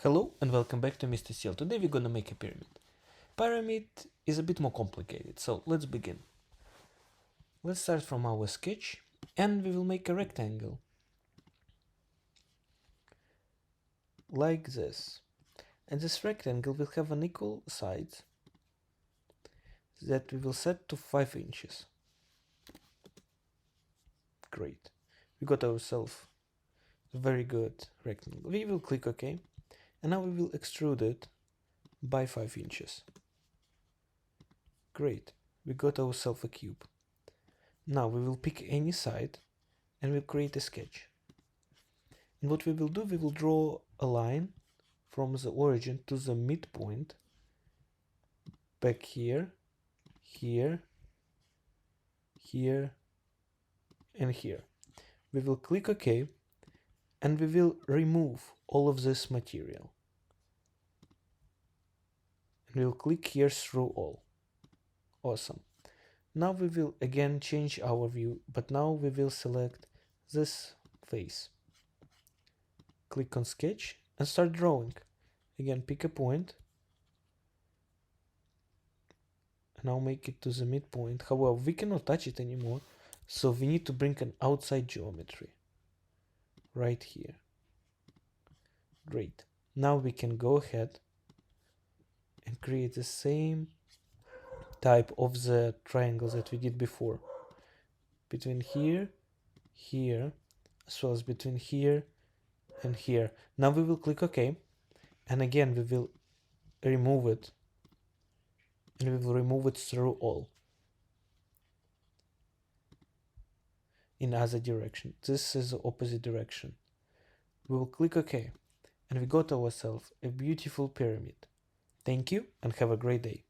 Hello and welcome back to Mr. Seal. Today we're gonna make a pyramid. Pyramid is a bit more complicated, so let's begin. Let's start from our sketch and we will make a rectangle. Like this. And this rectangle will have an equal sides that we will set to 5 inches. Great. We got ourselves a very good rectangle. We will click OK. And now we will extrude it by 5 inches. Great. We got ourselves a cube. Now we will pick any side and we'll create a sketch. And what we will do, we will draw a line from the origin to the midpoint, back here, here, here, and here. We will click OK and we will remove all of this material. And we'll click here through all. Awesome. Now we will again change our view, but now we will select this face. Click on sketch and start drawing. Again, pick a point. Now make it to the midpoint. However, we cannot touch it anymore, so we need to bring an outside geometry right here. Great. Now we can go ahead and create the same type of the triangles that we did before. Between here, here, as well as between here and here. Now we will click OK, and again we will remove it, and we will remove it through all in other direction. This is the opposite direction. We will click OK, and we got ourselves a beautiful pyramid. Thank you and have a great day.